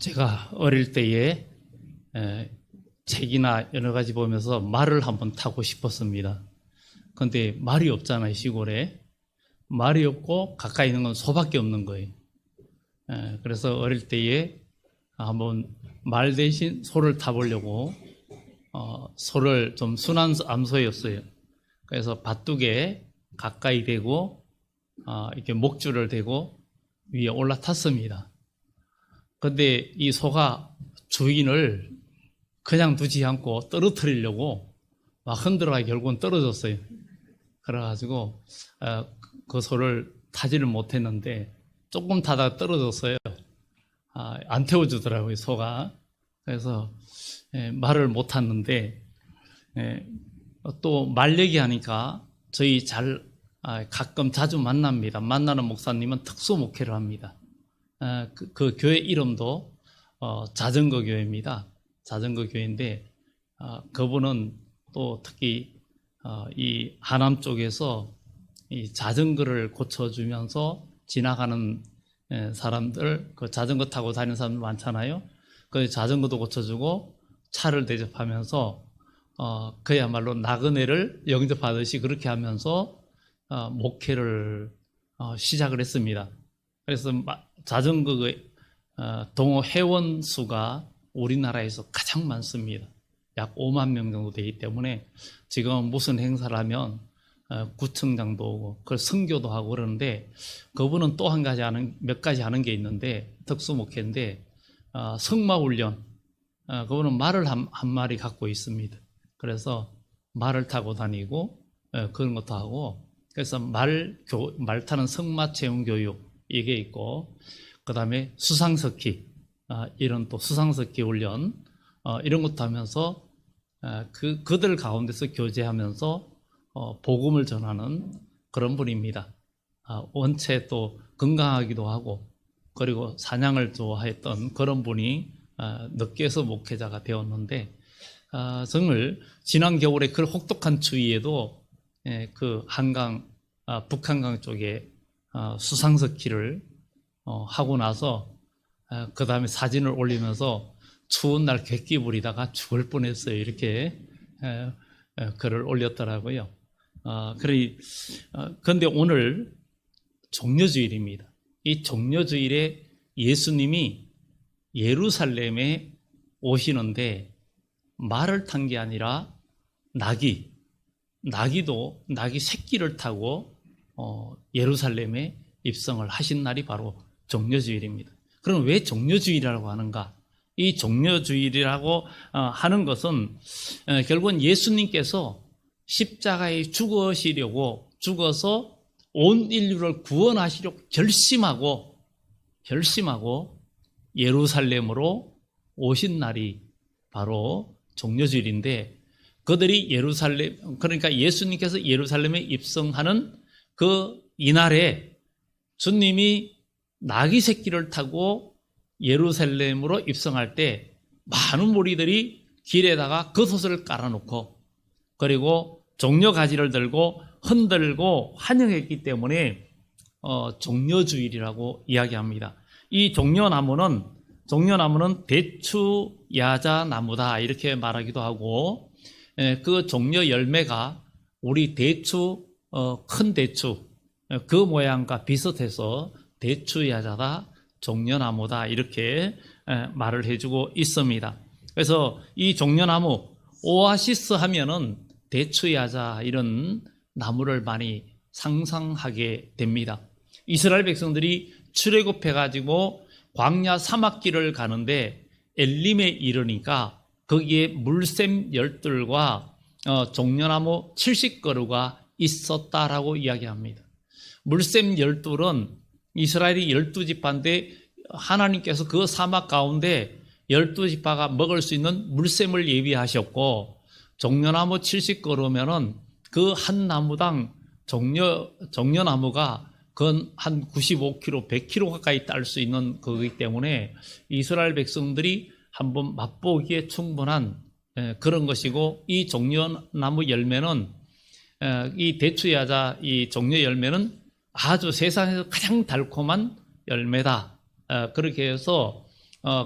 제가 어릴 때에 책이나 여러 가지 보면서 말을 한번 타고 싶었습니다. 그런데 말이 없잖아요, 시골에. 말이 없고 가까이 있는 건 소밖에 없는 거예요. 그래서 어릴 때에 한번 말 대신 소를 타보려고 소를 좀 순한 암소였어요. 그래서 밭둑에 가까이 대고 이렇게 목줄을 대고 위에 올라탔습니다. 그런데 이 소가 주인을 그냥 두지 않고 떨어뜨리려고 막 흔들어가 결국은 떨어졌어요. 그래가지고 그 소를 타지를 못했는데 조금 타다가 떨어졌어요. 안 태워주더라고요, 소가. 그래서 말을 못 탔는데 또 말 얘기하니까 저희 가끔 자주 만납니다. 만나는 목사님은 특수 목회를 합니다. 그 교회 이름도 자전거 교회입니다. 자전거 교회인데 그분은 또 특히 이 하남 쪽에서 이 자전거를 고쳐주면서 지나가는 사람들, 그 자전거 타고 다니는 사람들 많잖아요. 그 자전거도 고쳐주고 차를 대접하면서 그야말로 나그네를 영접하듯이 그렇게 하면서 목회를 시작을 했습니다. 그래서 자전거 동호 회원 수가 우리나라에서 가장 많습니다. 약 5만 명 정도 되기 때문에 지금 무슨 행사를 하면 구청장도 오고 그걸 선교도 하고 그러는데 그분은 또 몇 가지 하는 게 있는데 특수목회인데 승마훈련, 그분은 말을 한 마리 갖고 있습니다. 그래서 말을 타고 다니고 그런 것도 하고, 그래서 말 타는 승마 체험 교육 이게 있고, 그 다음에 수상스키, 이런 또 수상스키 훈련 이런 것도 하면서 그들 가운데서 교제하면서 복음을 전하는 그런 분입니다. 원체 또 건강하기도 하고 그리고 사냥을 좋아했던 그런 분이 늦게서 목회자가 되었는데 정말 지난 겨울에 그 혹독한 추위에도 그 한강, 북한강 쪽에 수상스키를 하고 나서 그 다음에 사진을 올리면서 추운 날 객기 부리다가 죽을 뻔했어요. 이렇게 글을 올렸더라고요. 그런데 오늘 종려주일입니다. 이 종려주일에 예수님이 예루살렘에 오시는데 말을 탄 게 아니라 나귀 새끼를 타고 예루살렘에 입성을 하신 날이 바로 종려주일입니다. 그럼 왜 종려주일이라고 하는가? 이 종려주일이라고 하는 것은 결국은 예수님께서 십자가에 죽어서 온 인류를 구원하시려고 결심하고 예루살렘으로 오신 날이 바로 종려주일인데, 그들이 그러니까 예수님께서 예루살렘에 입성하는 이날에 주님이 나귀 새끼를 타고 예루살렘으로 입성할 때 많은 무리들이 길에다가 겉옷을 깔아놓고 그리고 종려가지를 들고 흔들고 환영했기 때문에 종려주일이라고 이야기합니다. 이 종려나무는 대추 야자나무다 이렇게 말하기도 하고, 그 종려 열매가 우리 대추, 큰 대추 그 모양과 비슷해서 대추 야자다, 종려나무다 이렇게 말을 해주고 있습니다. 그래서 이 종려나무, 오아시스 하면은 대추 야자 이런 나무를 많이 상상하게 됩니다. 이스라엘 백성들이 출애굽해가지고 광야 사막길을 가는데 엘림에 이르니까 거기에 물샘 10들과 종려나무 70그루가 있었다라고 이야기합니다. 물샘 10들은 이스라엘이 12지파인데 하나님께서 그 사막 가운데 12지파가 먹을 수 있는 물샘을 예비하셨고, 종려나무 70그루면은 그 한 나무당 종려나무가 그건 한 95kg, 100kg 가까이 딸 수 있는 거기 때문에 이스라엘 백성들이 한번 맛보기에 충분한 그런 것이고, 이 종려나무 열매는 이 대추야자 이 종려 열매는 아주 세상에서 가장 달콤한 열매다. 그렇게 해서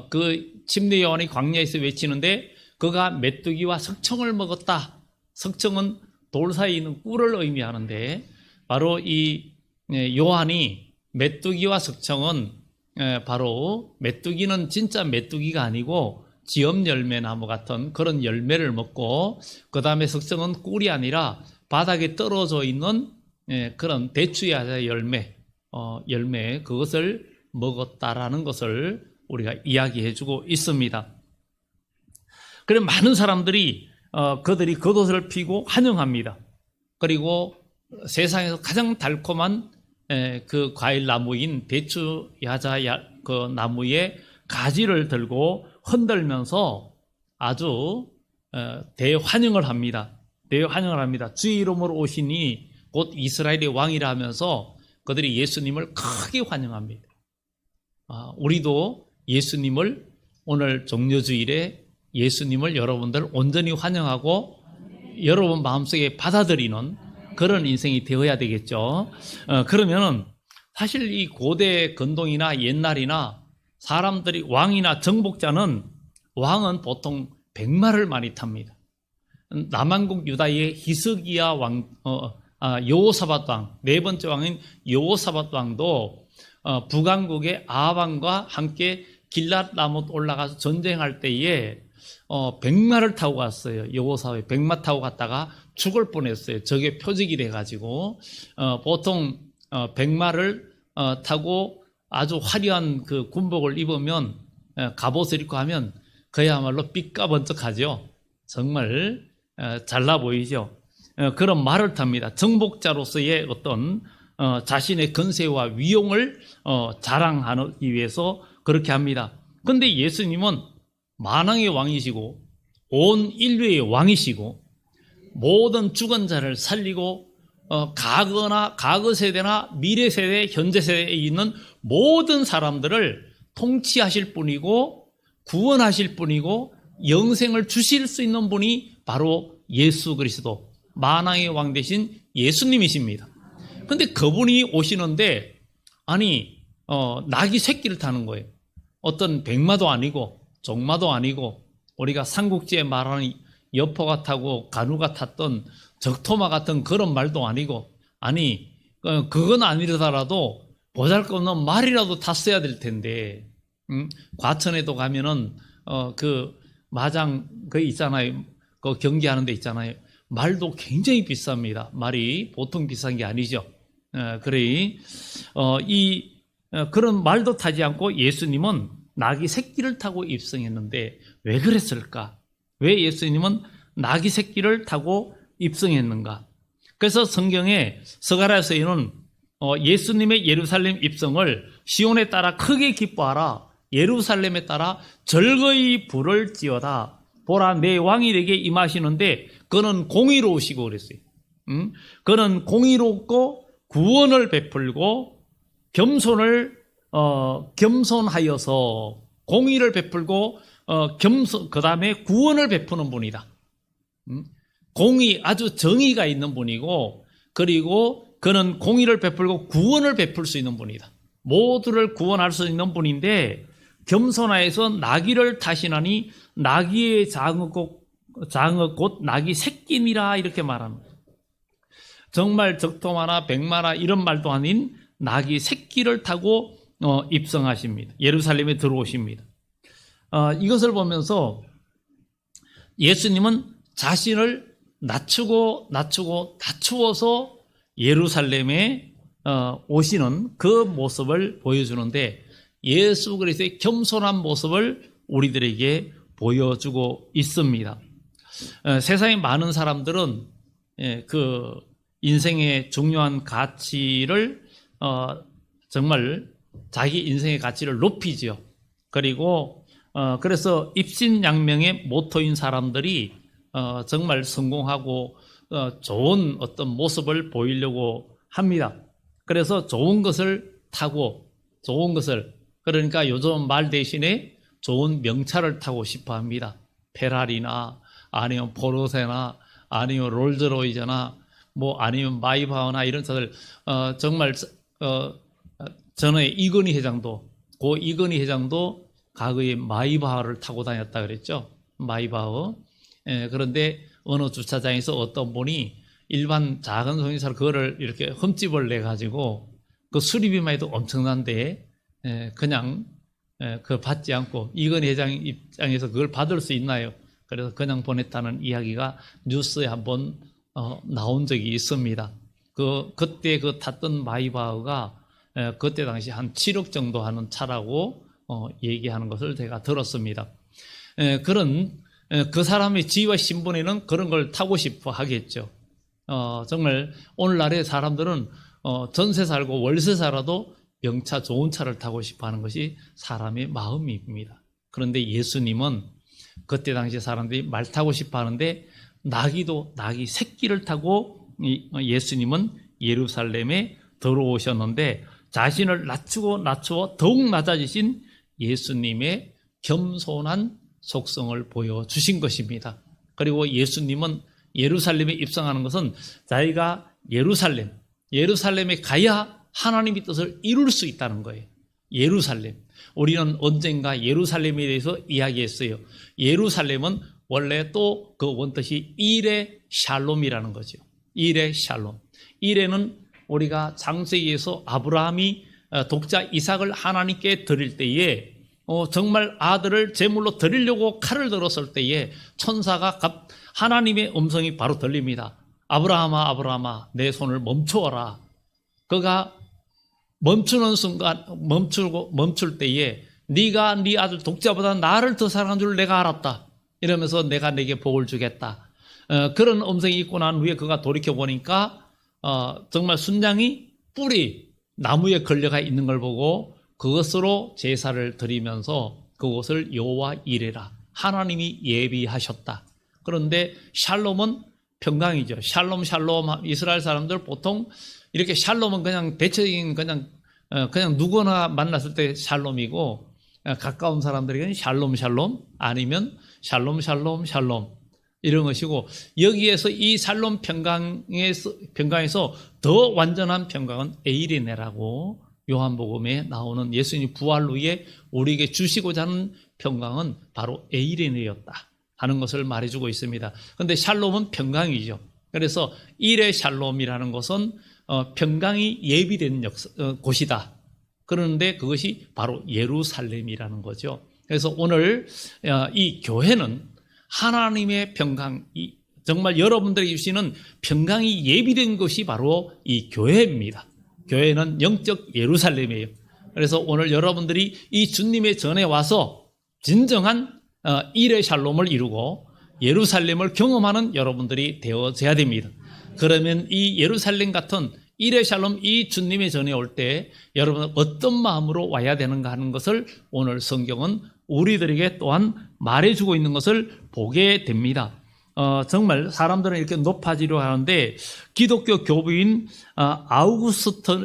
그 침례 요한이 광야에서 외치는데 그가 메뚜기와 석청을 먹었다. 석청은 돌 사이에 있는 꿀을 의미하는데 바로 이 요한이 메뚜기와 석청은 바로 메뚜기는 진짜 메뚜기가 아니고 지엄 열매 나무 같은 그런 열매를 먹고 그 다음에 석청은 꿀이 아니라 바닥에 떨어져 있는 그런 대추야자 열매 그것을 먹었다라는 것을 우리가 이야기해주고 있습니다. 그래 많은 사람들이 그들이 겉옷을 피고 환영합니다. 그리고 세상에서 가장 달콤한 그 과일 나무인 대추야자 그 나무의 가지를 들고 흔들면서 아주 대환영을 합니다. 대환영을 합니다. 주의 이름으로 오시니 곧 이스라엘의 왕이라 하면서 그들이 예수님을 크게 환영합니다. 우리도 예수님을 오늘 종려주일에 예수님을 여러분들 온전히 환영하고 여러분 마음속에 받아들이는 그런 인생이 되어야 되겠죠. 그러면 사실 이 고대 근동이나 옛날이나 사람들이 왕이나 정복자는 왕은 보통 백마를 많이 탑니다. 남한국 유다의 히스기야 왕, 여호사밧 왕, 네 번째 왕인 여호사밧 왕도 북왕국의 아합 왕과 함께 길랏 라못 올라가서 전쟁할 때에 백마를 타고 갔어요. 여호사밧 백마 타고 갔다가 죽을 뻔했어요. 저게 표적이 돼가지고 보통 백마를 타고 아주 화려한 그 군복을 입으면 갑옷을 입고 하면 그야말로 삐까번쩍하죠. 정말 잘나 보이죠. 그런 말을 탑니다. 정복자로서의 어떤 자신의 건세와 위용을 자랑하기 위해서 그렇게 합니다. 그런데 예수님은 만왕의 왕이시고 온 인류의 왕이시고 모든 죽은 자를 살리고 과거 세대나 미래 세대, 현재 세대에 있는 모든 사람들을 통치하실 분이고 구원하실 분이고 영생을 주실 수 있는 분이 바로 예수 그리스도 만왕의 왕 되신 예수님이십니다. 그런데 그분이 오시는데 아니 낙이 새끼를 타는 거예요. 어떤 백마도 아니고 종마도 아니고 우리가 삼국지에 말하는 여포가 타고 간우가 탔던 적토마 같은 그런 말도 아니고 아니 그건 아니더라도 보잘것없는 말이라도 탔어야 될 텐데 과천에도 가면은 그 마장 그 있잖아요. 그 경기하는 데 있잖아요. 말도 굉장히 비쌉니다. 말이 보통 비싼 게 아니죠. 그래 그런 말도 타지 않고 예수님은 낙이 새끼를 타고 입성했는데 왜 그랬을까? 왜 예수님은 낙이 새끼를 타고 입성했는가? 그래서 성경에 스가랴서에는 예수님의 예루살렘 입성을 시온에 따라 크게 기뻐하라. 예루살렘에 따라 즐거이 부를지어다. 보라 내 왕이 내게 임하시는데 그는 공의로우시고 그랬어요. 그는 공의롭고 구원을 베풀고 겸손하여서 공의를 베풀고 그 다음에 구원을 베푸는 분이다. 공의, 아주 정의가 있는 분이고 그리고 그는 공의를 베풀고 구원을 베풀 수 있는 분이다. 모두를 구원할 수 있는 분인데 겸손하여서 나귀를 타시나니 나귀의 장어 곧 나귀 새끼니라 이렇게 말합니다. 정말 적토마나 백마나 이런 말도 아닌 나귀 새끼를 타고 입성하십니다. 예루살렘에 들어오십니다. 이것을 보면서 예수님은 자신을 낮추어서 예루살렘에 오시는 그 모습을 보여주는데 예수 그리스도의 겸손한 모습을 우리들에게 보여주고 있습니다. 세상에 많은 사람들은 그 인생의 중요한 가치를 정말 자기 인생의 가치를 높이죠. 그리고 그래서 입신양명의 모토인 사람들이 정말 성공하고 좋은 어떤 모습을 보이려고 합니다. 그래서 좋은 것을 타고 그러니까 요즘 말 대신에 좋은 명차를 타고 싶어 합니다. 페라리나 아니면 포르쉐나 아니면 롤즈로이즈나 뭐 아니면 마이바흐나 이런 차들 전에 이건희 회장도 과거에 마이바흐를 타고 다녔다 그랬죠. 마이바흐. 그런데 어느 주차장에서 어떤 분이 일반 작은 소형차를 그거를 이렇게 흠집을 내 가지고 그 수리비만 해도 엄청난데 그냥 그걸 받지 않고 이건 회장 입장에서 그걸 받을 수 있나요? 그래서 그냥 보냈다는 이야기가 뉴스에 한번 나온 적이 있습니다. 그때 그 탔던 마이바흐가 그때 당시 한 7억 정도 하는 차라고 얘기하는 것을 제가 들었습니다. 그 사람의 지위와 신분에는 그런 걸 타고 싶어 하겠죠. 정말 오늘날의 사람들은 전세 살고 월세 살아도 명차 좋은 차를 타고 싶어 하는 것이 사람의 마음입니다. 그런데 예수님은 그때 당시 사람들이 말 타고 싶어 하는데 낙이 새끼를 타고 예수님은 예루살렘에 들어오셨는데 자신을 낮추어 더욱 낮아지신 예수님의 겸손한 속성을 보여주신 것입니다. 그리고 예수님은 예루살렘에 입성하는 것은 자기가 예루살렘에 가야 하나님의 뜻을 이룰 수 있다는 거예요. 예루살렘. 우리는 언젠가 예루살렘에 대해서 이야기했어요. 예루살렘은 원래 또 그 원뜻이 일의 샬롬이라는 거죠. 일의 샬롬. 일에는 우리가 창세기에서 아브라함이 독자 이삭을 하나님께 드릴 때에 정말 아들을 제물로 드리려고 칼을 들었을 때에 천사가 하나님의 음성이 바로 들립니다. 아브라함아 아브라함아 내 손을 멈추어라. 그가 멈추는 순간 멈출 때에 네가 네 아들 독자보다 나를 더 사랑한 줄 내가 알았다. 이러면서 내가 내게 복을 주겠다. 그런 음성이 있고 난 후에 그가 돌이켜 보니까 정말 순양이 뿔이 나무에 걸려가 있는 걸 보고 그것으로 제사를 드리면서 그것을 여호와 이레라 하나님이 예비하셨다. 그런데 샬롬은 평강이죠. 샬롬 이스라엘 사람들 보통 이렇게 샬롬은 그냥 대체적인 그냥 누구나 만났을 때 샬롬이고 가까운 사람들에게는 샬롬 아니면 샬롬 이런 것이고 여기에서 이 샬롬 평강에서 더 완전한 평강은 에이레네라고 요한복음에 나오는 예수님 부활 후에 우리에게 주시고자 하는 평강은 바로 에이레네였다 하는 것을 말해주고 있습니다. 그런데 샬롬은 평강이죠. 그래서 일의 샬롬이라는 것은 평강이 예비된 곳이다. 그런데 그것이 바로 예루살렘이라는 거죠. 그래서 오늘 이 교회는 하나님의 평강, 정말 여러분들에게 주시는 평강이 예비된 것이 바로 이 교회입니다. 교회는 영적 예루살렘이에요. 그래서 오늘 여러분들이 이 주님의 전에 와서 진정한 일의 샬롬을 이루고 예루살렘을 경험하는 여러분들이 되어져야 됩니다. 그러면 이 예루살렘 같은 일의 샬롬, 이 주님의 전에 올 때 여러분은 어떤 마음으로 와야 되는가 하는 것을 오늘 성경은 우리들에게 또한 말해주고 있는 것을 보게 됩니다. 정말 사람들은 이렇게 높아지려 하는데 기독교 교부인 아우구스투스는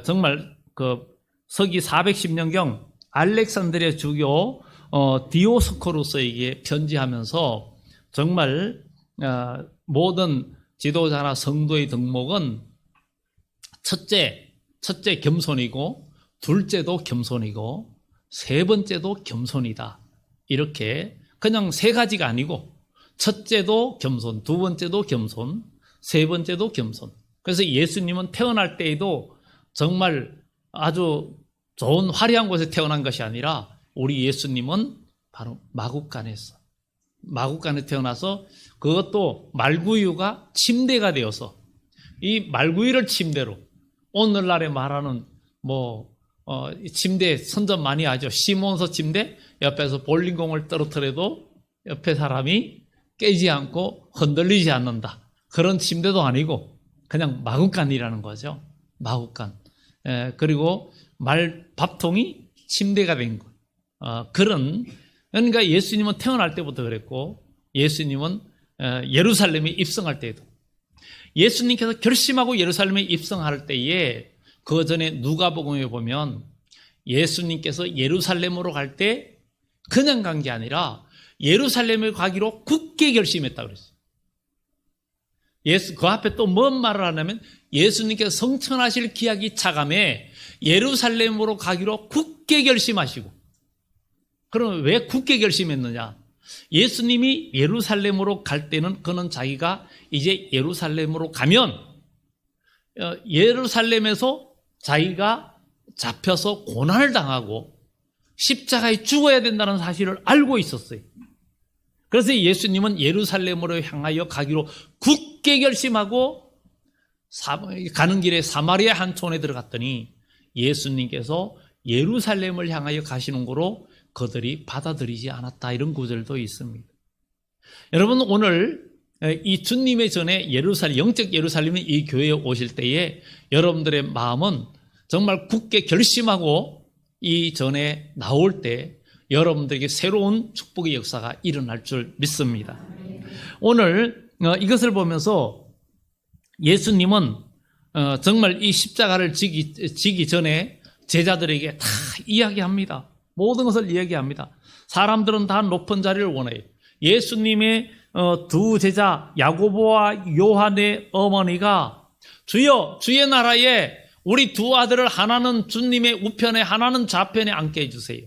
정말 그 서기 410년경 알렉산드리아 주교 디오스코루스에게 편지하면서 정말 모든 지도자나 성도의 덕목은 첫째 겸손이고 둘째도 겸손이고 세 번째도 겸손이다. 이렇게 그냥 세 가지가 아니고 첫째도 겸손, 두 번째도 겸손, 세 번째도 겸손. 그래서 예수님은 태어날 때에도 정말 아주 좋은 화려한 곳에 태어난 것이 아니라 우리 예수님은 바로 마국간에 태어나서 그것도 말구유가 침대가 되어서 이 말구유를 침대로 오늘날에 말하는 침대 선전 많이 하죠. 시몬서 침대 옆에서 볼링공을 떨어뜨려도 옆에 사람이 깨지 않고 흔들리지 않는다. 그런 침대도 아니고 그냥 마구간이라는 거죠. 마구간. 그리고 밥통이 침대가 된 것. 그러니까 예수님은 태어날 때부터 그랬고 예수님은 예루살렘에 입성할 때에도 예수님께서 결심하고 예루살렘에 입성할 때에 그 전에 누가복음에 보면 예수님께서 예루살렘으로 갈 때 그냥 간 게 아니라 예루살렘을 가기로 굳게 결심했다고 그랬어요. 그 앞에 또 뭔 말을 하냐면 예수님께서 성천하실 기약이 차감해 예루살렘으로 가기로 굳게 굳게 결심하시고. 그럼 왜 굳게 결심했느냐? 예수님이 예루살렘으로 갈 때는 그는 자기가 이제 예루살렘으로 가면 예루살렘에서 자기가 잡혀서 고난을 당하고 십자가에 죽어야 된다는 사실을 알고 있었어요. 그래서 예수님은 예루살렘으로 향하여 가기로 굳게 결심하고 가는 길에 사마리아 한 촌에 들어갔더니 예수님께서 예루살렘을 향하여 가시는 거로 그들이 받아들이지 않았다. 이런 구절도 있습니다. 여러분, 오늘 이 주님의 전에 영적 예루살렘의 이 교회에 오실 때에 여러분들의 마음은 정말 굳게 결심하고 이 전에 나올 때 여러분들에게 새로운 축복의 역사가 일어날 줄 믿습니다. 오늘 이것을 보면서 예수님은 정말 이 십자가를 지기 전에 제자들에게 다 이야기합니다. 모든 것을 이야기합니다. 사람들은 다 높은 자리를 원해요. 예수님의 두 제자 야고보와 요한의 어머니가 주여, 주의 나라에 우리 두 아들을 하나는 주님의 우편에 하나는 좌편에 앉게 해주세요.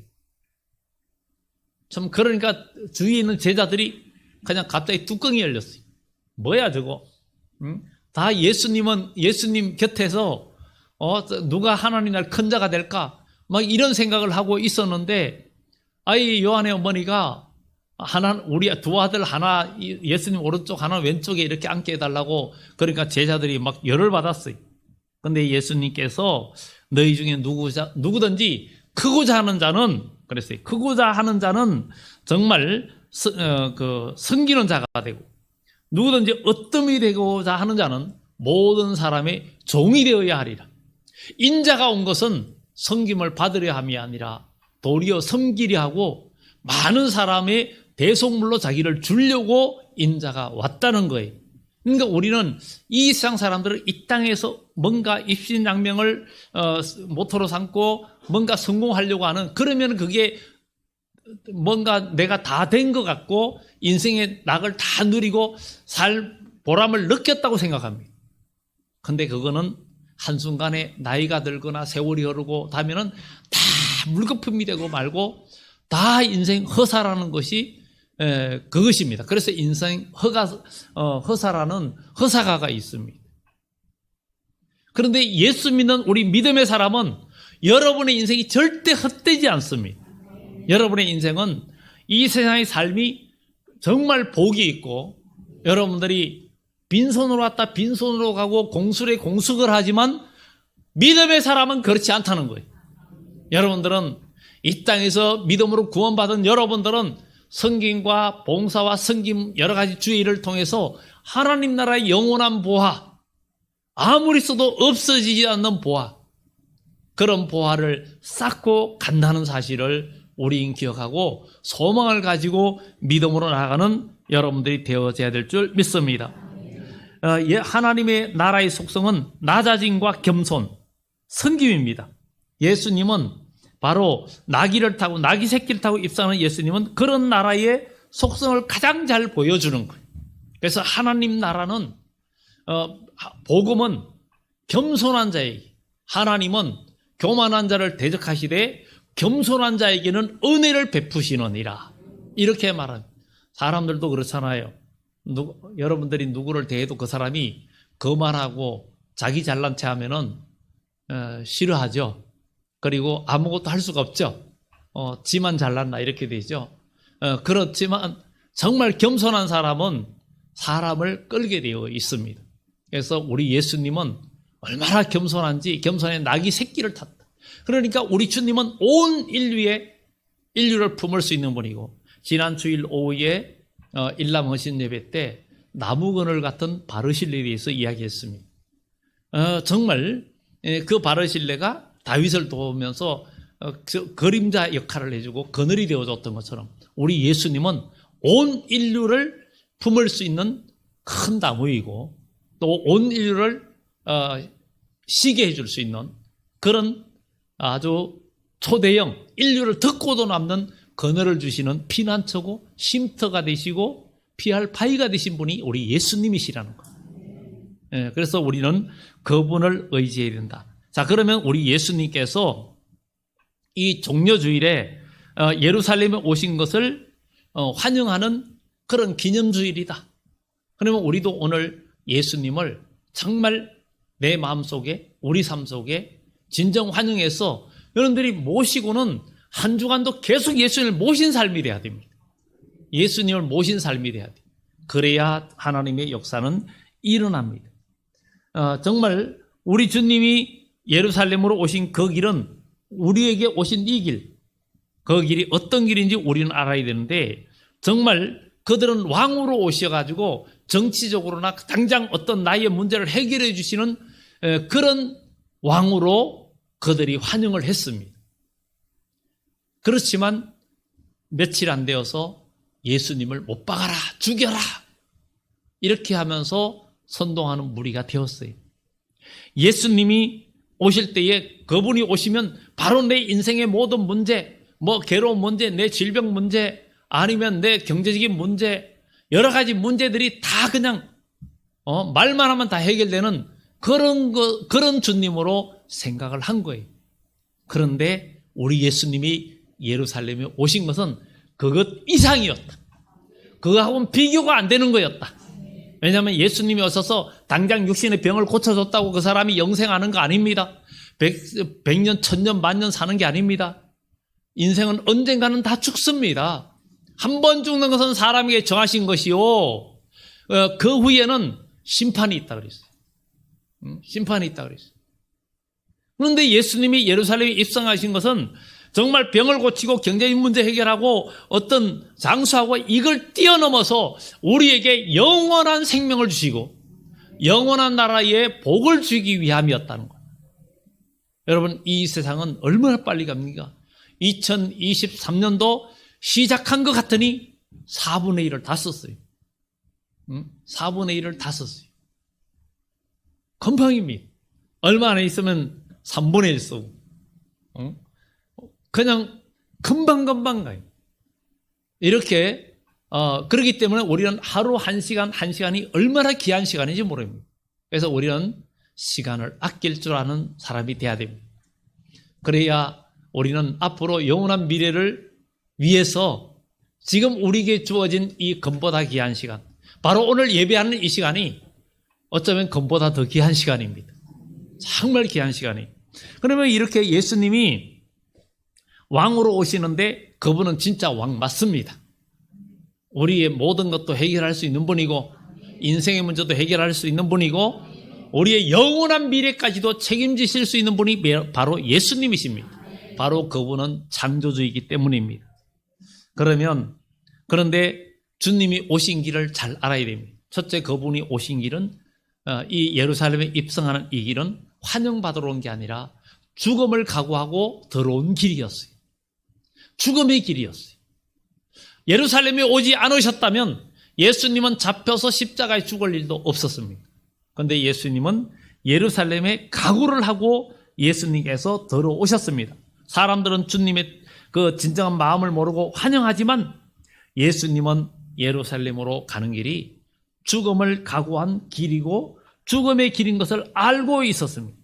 참, 그러니까 주위에 있는 제자들이 그냥 갑자기 뚜껑이 열렸어요. 뭐야 저거? 응? 다 예수님 곁에서 누가 하나님 날 큰 자가 될까? 막 이런 생각을 하고 있었는데, 아이 요한의 어머니가 우리 두 아들 하나 예수님 오른쪽 하나 왼쪽에 이렇게 앉게 해달라고, 그러니까 제자들이 막 열을 받았어요. 근데 예수님께서 너희 중에 누구든지 크고자 하는 자는, 그랬어요. 크고자 하는 자는 정말 섬기는 자가 되고, 누구든지 어뜸이 되고자 하는 자는 모든 사람의 종이 되어야 하리라. 인자가 온 것은 섬김을 받으려 함이 아니라 도리어 섬기려 하고 많은 사람의 대속물로 자기를 주려고 인자가 왔다는 거예요. 그러니까 우리는 이 세상 사람들은 이 땅에서 뭔가 입신양명을 모토로 삼고 뭔가 성공하려고 하는, 그러면 그게 뭔가 내가 다 된 것 같고 인생의 낙을 다 누리고 살 보람을 느꼈다고 생각합니다. 근데 그거는 한순간에 나이가 들거나 세월이 흐르고 하면은 다 물거품이 되고 말고 다 인생 허사라는 것이 그것입니다. 그래서 인생 허사라는 허사가가 있습니다. 그런데 예수 믿는 우리 믿음의 사람은 여러분의 인생이 절대 헛되지 않습니다. 여러분의 인생은 이 세상의 삶이 정말 복이 있고, 여러분들이 빈손으로 왔다 빈손으로 가고 공술에 공숙을 하지만 믿음의 사람은 그렇지 않다는 거예요. 여러분들은 이 땅에서 믿음으로 구원받은 여러분들은 성김과 봉사와 섬김 여러 가지 주의 일을 통해서 하나님 나라의 영원한 보화, 아무리 써도 없어지지 않는 보화, 그런 보화를 쌓고 간다는 사실을 우리는 기억하고 소망을 가지고 믿음으로 나아가는 여러분들이 되어져야 될 줄 믿습니다. 하나님의 나라의 속성은 낮아짐과 겸손, 섬김입니다. 예수님은 바로 나귀를 타고 나귀 새끼를 타고 입성하는 예수님은 그런 나라의 속성을 가장 잘 보여주는 거예요. 그래서 하나님 나라는 복음은 겸손한 자에게, 하나님은 교만한 자를 대적하시되 겸손한 자에게는 은혜를 베푸시느니라, 이렇게 말합니다. 사람들도 그렇잖아요. 여러분들이 누구를 대해도 그 사람이 거만하고 자기 잘난 체 하면은 싫어하죠. 그리고 아무것도 할 수가 없죠. 지만 잘났나 이렇게 되죠. 그렇지만 정말 겸손한 사람은 사람을 끌게 되어 있습니다. 그래서 우리 예수님은 얼마나 겸손한지, 겸손의 나귀 새끼를 탔다. 그러니까 우리 주님은 온 인류를 품을 수 있는 분이고, 지난 주일 오후에 일남 헌신 예배 때 나무그늘 같은 바르실레에 대해서 이야기했습니다. 정말 그 바르실레가 다윗을 도우면서 그림자 역할을 해주고 그늘이 되어줬던 것처럼 우리 예수님은 온 인류를 품을 수 있는 큰 나무이고, 또 온 인류를 쉬게 해줄 수 있는 그런 아주 초대형, 인류를 덮고도 남는 그늘을 주시는 피난처고 쉼터가 되시고 피할 바위가 되신 분이 우리 예수님이시라는 거예요. 그래서 우리는 그분을 의지해야 된다. 자, 그러면 우리 예수님께서 이 종려주일에 예루살렘에 오신 것을 환영하는 그런 기념주일이다. 그러면 우리도 오늘 예수님을 정말 내 마음속에, 우리 삶 속에 진정 환영해서 여러분들이 모시고는 한 주간도 계속 예수님을 모신 삶이 돼야 됩니다. 예수님을 모신 삶이 돼야 돼요. 그래야 하나님의 역사는 일어납니다. 정말 우리 주님이 예루살렘으로 오신 그 길은 우리에게 오신 이 길, 그 길이 어떤 길인지 우리는 알아야 되는데, 정말 그들은 왕으로 오셔가지고 정치적으로나 당장 어떤 나의 문제를 해결해 주시는 그런 왕으로 그들이 환영을 했습니다. 그렇지만 며칠 안 되어서 예수님을 못 박아라, 죽여라, 이렇게 하면서 선동하는 무리가 되었어요. 예수님이 오실 때에 그분이 오시면 바로 내 인생의 모든 문제, 괴로운 문제, 내 질병 문제, 아니면 내 경제적인 문제, 여러 가지 문제들이 다 그냥 말만 하면 다 해결되는 그런 주님으로 생각을 한 거예요. 그런데 우리 예수님이 예루살렘에 오신 것은 그것 이상이었다. 그거하고는 비교가 안 되는 거였다. 왜냐하면 예수님이 오셔서 당장 육신의 병을 고쳐줬다고 그 사람이 영생하는 거 아닙니다. 100년, 1000년, 만년 사는 게 아닙니다. 인생은 언젠가는 다 죽습니다. 한 번 죽는 것은 사람에게 정하신 것이요, 그 후에는 심판이 있다 그랬어요. 심판이 있다 그랬어요. 그런데 예수님이 예루살렘에 입성하신 것은 정말 병을 고치고 경제적 문제 해결하고 어떤 장수하고 이걸 뛰어넘어서 우리에게 영원한 생명을 주시고 영원한 나라에 복을 주기 위함이었다는 거예요. 여러분, 이 세상은 얼마나 빨리 갑니까? 2023년도 시작한 것 같으니 4분의 1을 다 썼어요. 4분의 1을 다 썼어요. 금방입니다. 얼마 안에 있으면 3분의 1 쓰고 그냥 금방금방 가요. 이렇게 그렇기 때문에 우리는 하루 1시간, 1시간이 얼마나 귀한 시간인지 모릅니다. 그래서 우리는 시간을 아낄 줄 아는 사람이 돼야 됩니다. 그래야 우리는 앞으로 영원한 미래를 위해서 지금 우리에게 주어진 이 금보다 귀한 시간, 바로 오늘 예배하는 이 시간이 어쩌면 금보다 더 귀한 시간입니다. 정말 귀한 시간이. 그러면 이렇게 예수님이 왕으로 오시는데 그분은 진짜 왕 맞습니다. 우리의 모든 것도 해결할 수 있는 분이고 인생의 문제도 해결할 수 있는 분이고 우리의 영원한 미래까지도 책임지실 수 있는 분이 바로 예수님이십니다. 바로 그분은 창조주이기 때문입니다. 그런데 주님이 오신 길을 잘 알아야 됩니다. 첫째, 그분이 오신 길은 이 예루살렘에 입성하는 이 길은 환영받으러 온 게 아니라 죽음을 각오하고 들어온 길이었어요. 죽음의 길이었어요. 예루살렘에 오지 않으셨다면 예수님은 잡혀서 십자가에 죽을 일도 없었습니다. 그런데 예수님은 예루살렘에 각오를 하고 예수님께서 들어오셨습니다. 사람들은 주님의 그 진정한 마음을 모르고 환영하지만 예수님은 예루살렘으로 가는 길이 죽음을 각오한 길이고 죽음의 길인 것을 알고 있었습니다.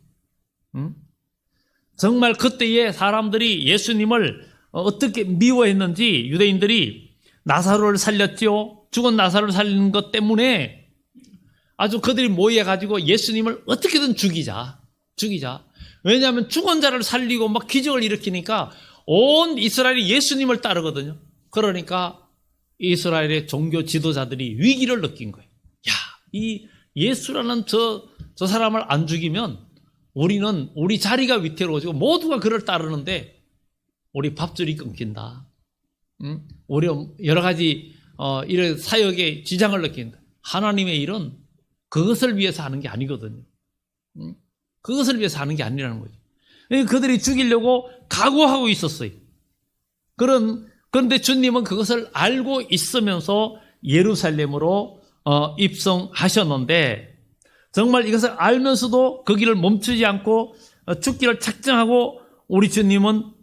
정말 그때의 사람들이 예수님을 어떻게 미워했는지 유대인들이 나사로를 살렸지요. 죽은 나사로를 살리는 것 때문에 아주 그들이 모여가지고 예수님을 어떻게든 죽이자. 왜냐하면 죽은 자를 살리고 막 기적을 일으키니까 온 이스라엘이 예수님을 따르거든요. 그러니까 이스라엘의 종교 지도자들이 위기를 느낀 거예요. 야, 이 예수라는 저 사람을 안 죽이면 우리 자리가 위태로워지고 모두가 그를 따르는데 우리 밥줄이 끊긴다. 우리 여러 가지 이런 사역에 지장을 느낀다. 하나님의 일은 그것을 위해서 하는 게 아니거든요. 그것을 위해서 하는 게 아니라는 거죠. 그들이 죽이려고 각오하고 있었어요. 그런데 주님은 그것을 알고 있으면서 예루살렘으로 입성하셨는데 정말 이것을 알면서도 그 길을 멈추지 않고 죽기를 작정하고 우리 주님은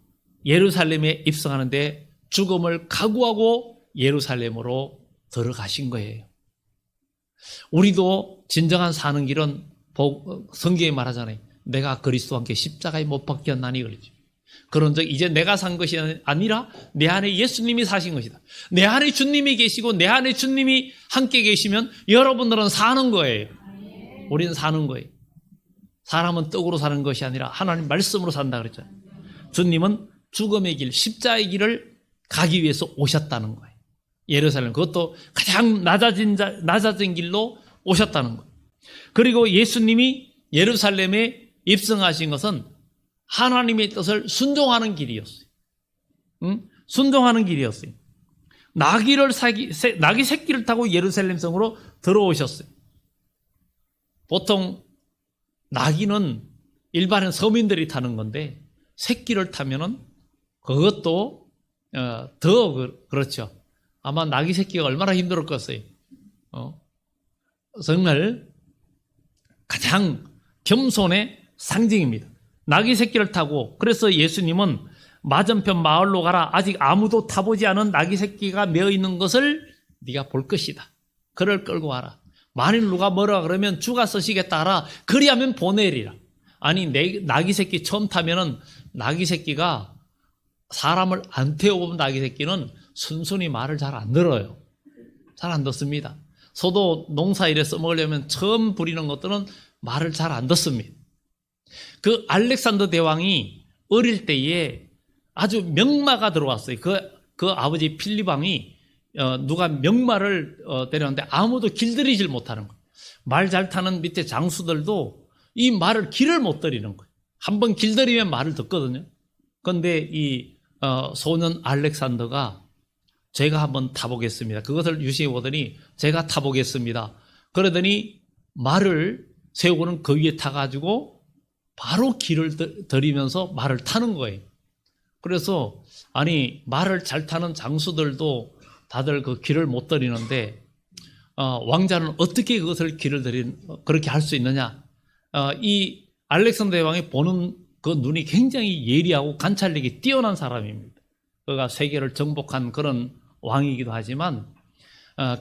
예루살렘에 입성하는데 죽음을 각오하고 예루살렘으로 들어가신 거예요. 우리도 진정한 사는 길은 성경에 말하잖아요. 내가 그리스도와 함께 십자가에 못 박혔나니 그러죠. 그런 적 이제 내가 산 것이 아니라 내 안에 예수님이 사신 것이다. 내 안에 주님이 계시고 내 안에 주님이 함께 계시면 여러분들은 사는 거예요. 우리는 사는 거예요. 사람은 떡으로 사는 것이 아니라 하나님 말씀으로 산다 그랬잖아요. 주님은 죽음의 길, 십자의 길을 가기 위해서 오셨다는 거예요. 예루살렘, 그것도 가장 낮아진 길로 오셨다는 거예요. 그리고 예수님이 예루살렘에 입성하신 것은 하나님의 뜻을 순종하는 길이었어요. 순종하는 길이었어요. 나귀 새끼를 타고 예루살렘 성으로 들어오셨어요. 보통 나귀는 일반인 서민들이 타는 건데 새끼를 타면은 그것도 더 그렇죠. 아마 나귀 새끼가 얼마나 힘들었겠어요. 정말 가장 겸손의 상징입니다. 나귀 새끼를 타고, 그래서 예수님은 맞은편 마을로 가라. 아직 아무도 타보지 않은 나귀 새끼가 메어 있는 것을 네가 볼 것이다. 그를 끌고 와라. 만일 누가 뭐라 그러면 주가 쓰시겠다 하라. 그리하면 보내리라. 아니, 나귀 새끼 처음 타면은 나귀 새끼가 사람을 안 태워본 나귀 새끼는 순순히 말을 잘 안 들어요. 잘 안 듣습니다. 소도 농사일에 써먹으려면 처음 부리는 것들은 말을 잘 안 듣습니다. 그 알렉산더 대왕이 어릴 때에 아주 명마가 들어왔어요. 그 아버지 필립 왕이 누가 명마를 데려왔는데 아무도 길들이질 못하는 거예요. 말 잘 타는 밑에 장수들도 이 말을 길을 못 들이는 거예요. 한번 길들이면 말을 듣거든요. 그런데 이 소년 알렉산더가 제가 한번 타보겠습니다. 그것을 유심히 보더니 제가 타보겠습니다. 그러더니 말을 세우고는 그 위에 타가지고 바로 길을 들이면서 말을 타는 거예요. 그래서 아니, 말을 잘 타는 장수들도 다들 그 길을 못 들이는데 왕자는 어떻게 그것을 그렇게 할 수 있느냐? 이 알렉산더 대왕이 보는 그 눈이 굉장히 예리하고 관찰력이 뛰어난 사람입니다. 그가 세계를 정복한 그런 왕이기도 하지만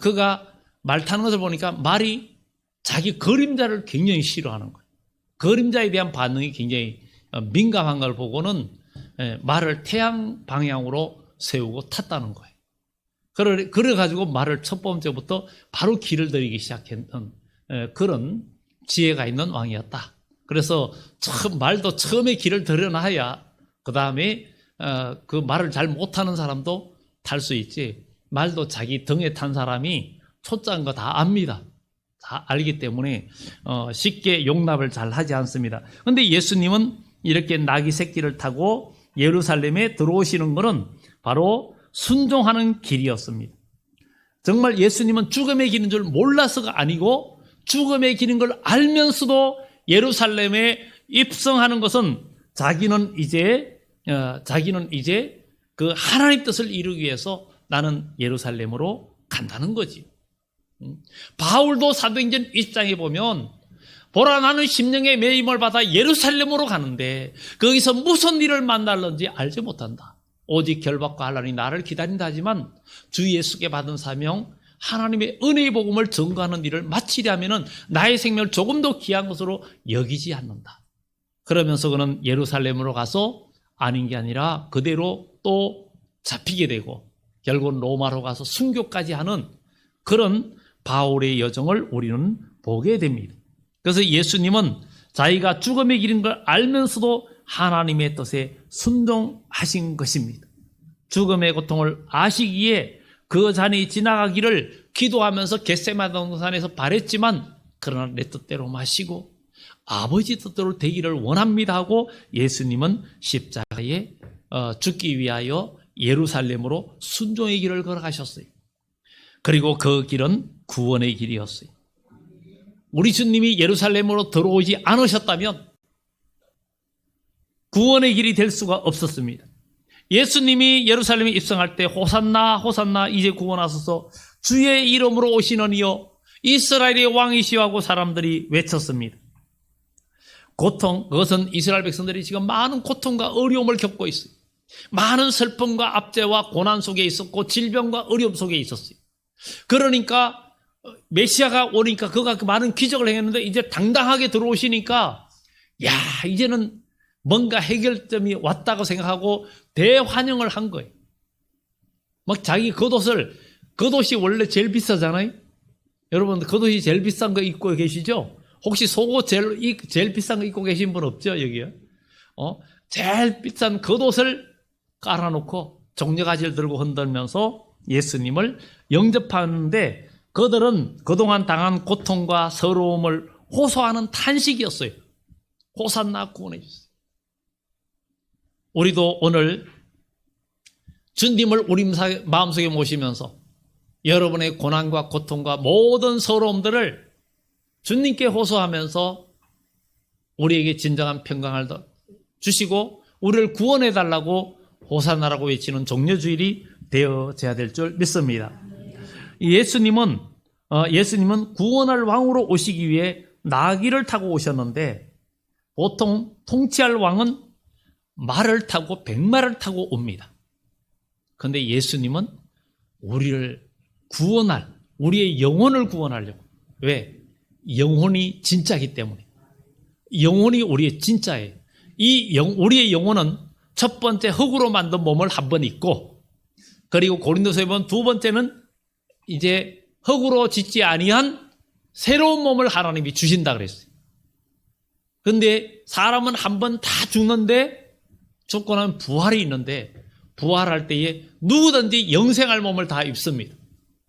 그가 말 타는 것을 보니까 말이 자기 그림자를 굉장히 싫어하는 거예요. 그림자에 대한 반응이 굉장히 민감한 걸 보고는 말을 태양 방향으로 세우고 탔다는 거예요. 그래가지고 말을 첫 번째부터 바로 길을 들이기 시작했던 그런 지혜가 있는 왕이었다. 그래서 말도 처음에 길을 들여놔야 그 다음에 그 말을 잘 못하는 사람도 탈 수 있지. 말도 자기 등에 탄 사람이 초짜인 거 다 압니다. 다 알기 때문에 쉽게 용납을 잘 하지 않습니다. 그런데 예수님은 이렇게 나귀 새끼를 타고 예루살렘에 들어오시는 것은 바로 순종하는 길이었습니다. 정말 예수님은 죽음의 길인 줄 몰라서가 아니고 죽음의 길인 걸 알면서도 예루살렘에 입성하는 것은 자기는 이제 그 하나님 뜻을 이루기 위해서 나는 예루살렘으로 간다는 거지. 바울도 사도행전 1장에 보면 보라, 나는 심령의 매임을 받아 예루살렘으로 가는데 거기서 무슨 일을 만날는지 알지 못한다. 오직 결박과 환난이 나를 기다린다 하지만 주 예수께 받은 사명, 하나님의 은혜의 복음을 전거하는 일을 마치려 하면은 나의 생명을 조금 더 귀한 것으로 여기지 않는다. 그러면서 그는 예루살렘으로 가서 아닌 게 아니라 그대로 또 잡히게 되고 결국은 로마로 가서 순교까지 하는 그런 바울의 여정을 우리는 보게 됩니다. 그래서 예수님은 자기가 죽음의 길인 걸 알면서도 하나님의 뜻에 순종하신 것입니다. 죽음의 고통을 아시기에 그 잔이 지나가기를 기도하면서 겟세마네 동산에서 바랬지만 그러나 내 뜻대로 마시고 아버지 뜻대로 되기를 원합니다 하고 예수님은 십자가에 죽기 위하여 예루살렘으로 순종의 길을 걸어가셨어요. 그리고 그 길은 구원의 길이었어요. 우리 주님이 예루살렘으로 들어오지 않으셨다면 구원의 길이 될 수가 없었습니다. 예수님이 예루살렘에 입성할 때 호산나 호산나 이제 구원하소서 주의 이름으로 오시는 이여 이스라엘의 왕이시여 하고 사람들이 외쳤습니다. 고통, 그것은 이스라엘 백성들이 지금 많은 고통과 어려움을 겪고 있어요. 많은 슬픔과 압제와 고난 속에 있었고 질병과 어려움 속에 있었어요. 그러니까 메시아가 오니까 그가 그 많은 기적을 행했는데 이제 당당하게 들어오시니까 야, 이제는 뭔가 해결점이 왔다고 생각하고 대환영을 한 거예요. 막 자기 겉옷이 원래 제일 비싸잖아요. 여러분, 겉옷이 제일 비싼 거 입고 계시죠? 혹시 속옷 제일 비싼 거 입고 계신 분 없죠, 여기요? 제일 비싼 겉옷을 깔아놓고 종려가지를 들고 흔들면서 예수님을 영접하는데, 그들은 그동안 당한 고통과 서러움을 호소하는 탄식이었어요. 호산나 구원해 주세요. 우리도 오늘 주님을 우리 마음속에 모시면서 여러분의 고난과 고통과 모든 서러움들을 주님께 호소하면서 우리에게 진정한 평강을 주시고 우리를 구원해 달라고 호산나라고 외치는 종려주일이 되어져야 될 줄 믿습니다. 예수님은 구원할 왕으로 오시기 위해 나귀를 타고 오셨는데, 보통 통치할 왕은 말을 타고 백마를 타고 옵니다. 그런데 예수님은 우리를 구원할, 우리의 영혼을 구원하려고. 왜? 영혼이 진짜이기 때문에. 영혼이 우리의 진짜예요. 우리의 영혼은 첫 번째 흙으로 만든 몸을 한 번 입고, 그리고 고린도서에 보면 두 번째는 이제 흙으로 짓지 아니한 새로운 몸을 하나님이 주신다 그랬어요. 그런데 사람은 한 번 다 죽는데, 죽고 나면 부활이 있는데, 부활할 때에 누구든지 영생할 몸을 다 입습니다.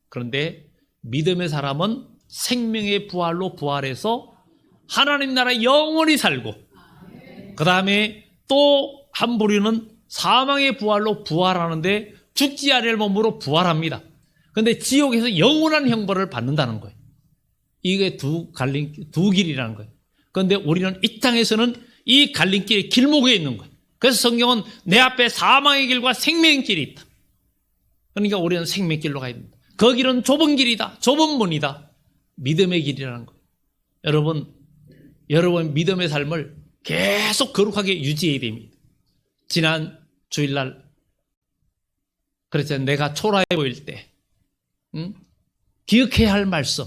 그런데 믿음의 사람은 생명의 부활로 부활해서 하나님 나라 영원히 살고, 그 다음에 또 한 부류는 사망의 부활로 부활하는데 죽지 않을 몸으로 부활합니다. 그런데 지옥에서 영원한 형벌을 받는다는 거예요. 이게 두 길이라는 거예요. 그런데 우리는 이 땅에서는 이 갈림길의 길목에 있는 거예요. 그래서 성경은 내 앞에 사망의 길과 생명의 길이 있다. 그러니까 우리는 생명길로 가야 됩니다. 그 길은 좁은 길이다. 좁은 문이다. 믿음의 길이라는 거예요. 여러분 믿음의 삶을 계속 거룩하게 유지해야 됩니다. 지난 주일날 그래서 내가 초라해 보일 때 기억해야 할 말씀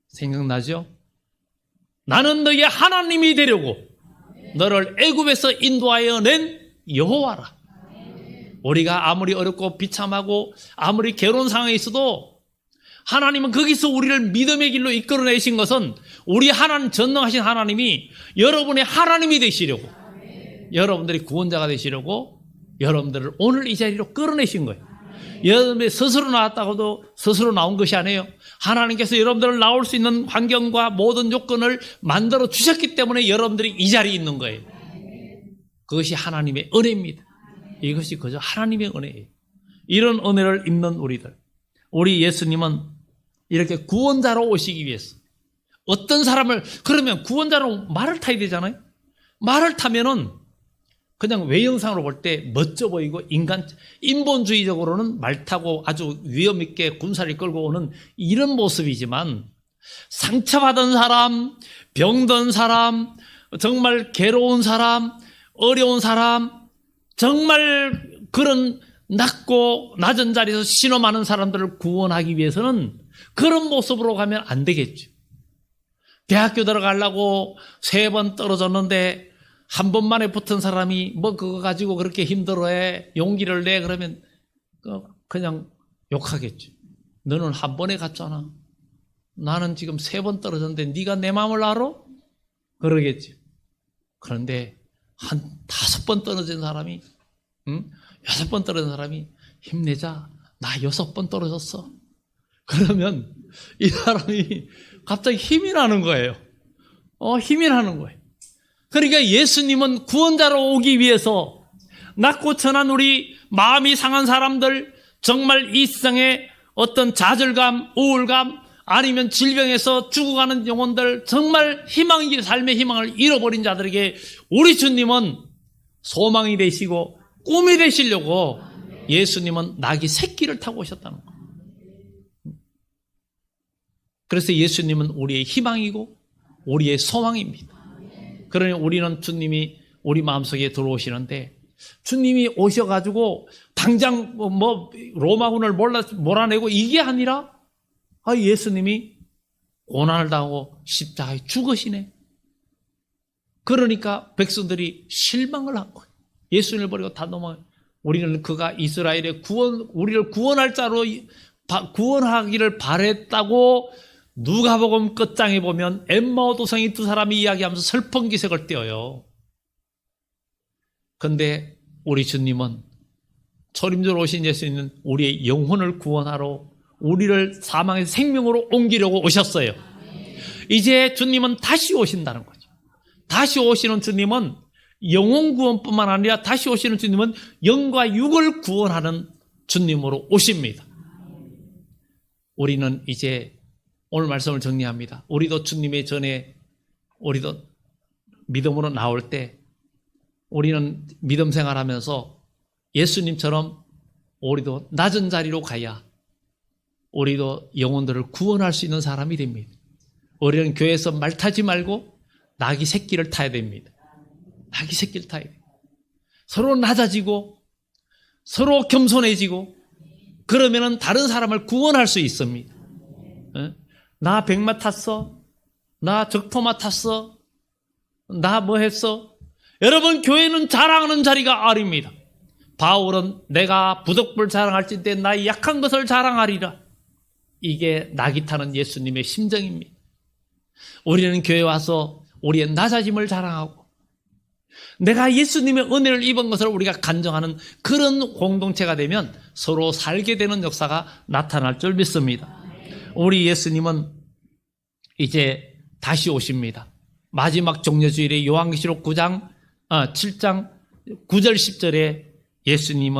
생각나죠? 나는 너의 하나님이 되려고 너를 애굽에서 인도하여 낸 여호와라. 우리가 아무리 어렵고 비참하고 아무리 괴로운 상황에 있어도 하나님은 거기서 우리를 믿음의 길로 이끌어내신 것은 우리 하나님, 전능하신 하나님이 여러분의 하나님이 되시려고, 여러분들이 구원자가 되시려고 여러분들을 오늘 이 자리로 끌어내신 거예요. 여러분들이 스스로 나왔다고도 스스로 나온 것이 아니에요. 하나님께서 여러분들을 나올 수 있는 환경과 모든 요건을 만들어 주셨기 때문에 여러분들이 이 자리에 있는 거예요. 그것이 하나님의 은혜입니다. 이것이 그저 하나님의 은혜예요. 이런 은혜를 입는 우리 예수님은 이렇게 구원자로 오시기 위해서 어떤 사람을, 그러면 구원자로 말을 타야 되잖아요. 말을 타면은 그냥 외형상으로 볼 때 멋져 보이고 인본주의적으로는 말 타고 아주 위험 있게 군사를 끌고 오는 이런 모습이지만, 상처받은 사람, 병든 사람, 정말 괴로운 사람, 어려운 사람, 정말 그런 낮은 자리에서 신음하는 사람들을 구원하기 위해서는 그런 모습으로 가면 안 되겠죠. 대학교 들어가려고 3번 떨어졌는데 한 번만에 붙은 사람이 뭐 그거 가지고 그렇게 힘들어해, 용기를 내, 그러면 그냥 욕하겠죠. 너는 한 번에 갔잖아. 나는 지금 3번 떨어졌는데 네가 내 마음을 알아? 그러겠죠. 그런데 한 5번 떨어진 사람이 6번 떨어진 사람이 힘내자, 나 6번 떨어졌어. 그러면 이 사람이 갑자기 힘이 나는 거예요. 힘이 나는 거예요. 그러니까 예수님은 구원자로 오기 위해서 낮고 천한 우리 마음이 상한 사람들, 정말 이 세상에 어떤 좌절감, 우울감, 아니면 질병에서 죽어가는 영혼들, 정말 삶의 희망을 잃어버린 자들에게 우리 주님은 소망이 되시고 꿈이 되시려고 예수님은 낙이 새끼를 타고 오셨다는 거예요. 그래서 예수님은 우리의 희망이고 우리의 소망입니다. 그러니 우리는 주님이 우리 마음속에 들어오시는데, 주님이 오셔가지고 당장 로마군을 몰아내고 이게 아니라 예수님이 고난을 당하고 십자가에 죽으시네. 그러니까 백성들이 실망을 한 거예요. 예수님을 버리고 다 넘어가요. 우리는 그가 이스라엘의 우리를 구원할 자로 구원하기를 바랬다고 누가복음 끝장에 보면 엠마오 도성이 두 사람이 이야기하면서 슬픈 기색을 띄어요. 그런데 우리 주님은 초림적으로 오신 예수님은 우리의 영혼을 구원하러 우리를 사망의 생명으로 옮기려고 오셨어요. 이제 주님은 다시 오신다는 거죠. 다시 오시는 주님은 영혼 구원뿐만 아니라 다시 오시는 주님은 영과 육을 구원하는 주님으로 오십니다. 우리는 이제 오늘 말씀을 정리합니다. 우리도 주님의 전에 우리도 믿음으로 나올 때 우리는 믿음 생활하면서 예수님처럼 우리도 낮은 자리로 가야 우리도 영혼들을 구원할 수 있는 사람이 됩니다. 우리는 교회에서 말 타지 말고 낙이 새끼를 타야 됩니다. 낙이 새끼를 타야 돼요. 서로 낮아지고 서로 겸손해지고 그러면은 다른 사람을 구원할 수 있습니다. 나 백마 탔어? 나 적토마 탔어? 나 뭐 했어? 여러분, 교회는 자랑하는 자리가 아닙니다. 바울은 내가 부덕불 자랑할진대 나의 약한 것을 자랑하리라. 이게 낙이 타는 예수님의 심정입니다. 우리는 교회에 와서 우리의 낮아짐을 자랑하고 내가 예수님의 은혜를 입은 것을 우리가 간증하는 그런 공동체가 되면 서로 살게 되는 역사가 나타날 줄 믿습니다. 우리 예수님은 이제 다시 오십니다. 마지막 종려주일에 요한계시록 7장 9절 10절에 예수님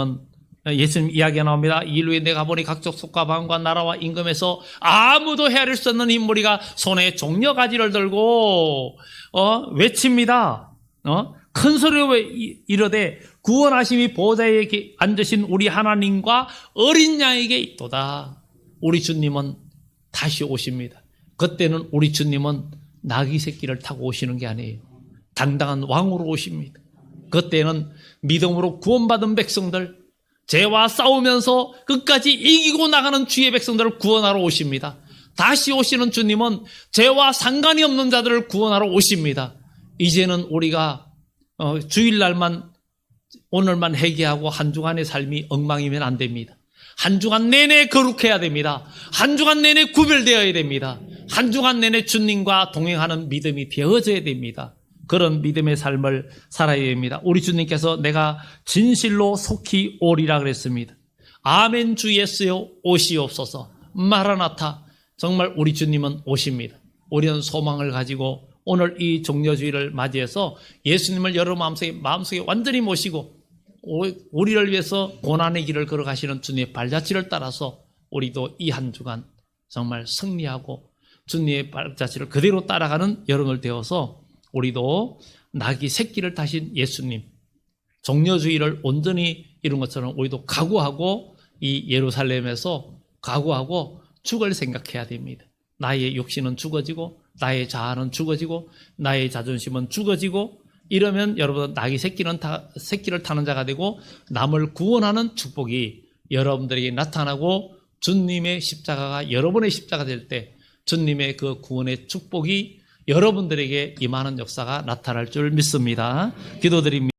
이야기가 나옵니다. 이루에 내가 보니 각 족속과 방과 나라와 임금에서 아무도 헤아릴 수 없는 인물이가 손에 종려가지를 들고 외칩니다. 큰 소리로 이르되 구원하심이 보좌에 앉으신 우리 하나님과 어린 양에게 있도다. 우리 주님은 다시 오십니다. 그때는 우리 주님은 나귀 새끼를 타고 오시는 게 아니에요. 당당한 왕으로 오십니다. 그때는 믿음으로 구원받은 백성들, 죄와 싸우면서 끝까지 이기고 나가는 주의 백성들을 구원하러 오십니다. 다시 오시는 주님은 죄와 상관이 없는 자들을 구원하러 오십니다. 이제는 우리가 주일날만 오늘만 회개하고 한 주간의 삶이 엉망이면 안 됩니다. 한 주간 내내 거룩해야 됩니다. 한 주간 내내 구별되어야 됩니다. 한 주간 내내 주님과 동행하는 믿음이 되어져야 됩니다. 그런 믿음의 삶을 살아야 됩니다. 우리 주님께서 내가 진실로 속히 오리라 그랬습니다. 아멘 주 예수여 오시옵소서. 마라나타. 정말 우리 주님은 오십니다. 우리는 소망을 가지고 오늘 이 종려주의를 맞이해서 예수님을 여러 마음속에 완전히 모시고 우리를 위해서 고난의 길을 걸어가시는 주님의 발자취를 따라서 우리도 이 한 주간 정말 승리하고 주님의 발자취를 그대로 따라가는 여러분들 되어서 우리도 낙이 새끼를 타신 예수님 종려주의를 온전히 이룬 것처럼 우리도 각오하고 이 예루살렘에서 각오하고 죽을 생각해야 됩니다. 나의 욕심은 죽어지고 나의 자아는 죽어지고 나의 자존심은 죽어지고 이러면 여러분 낙이 새끼를 타는 자가 되고 남을 구원하는 축복이 여러분들에게 나타나고 주님의 십자가가 여러분의 십자가 될 때 주님의 그 구원의 축복이 여러분들에게 임하는 역사가 나타날 줄 믿습니다. 기도드립니다.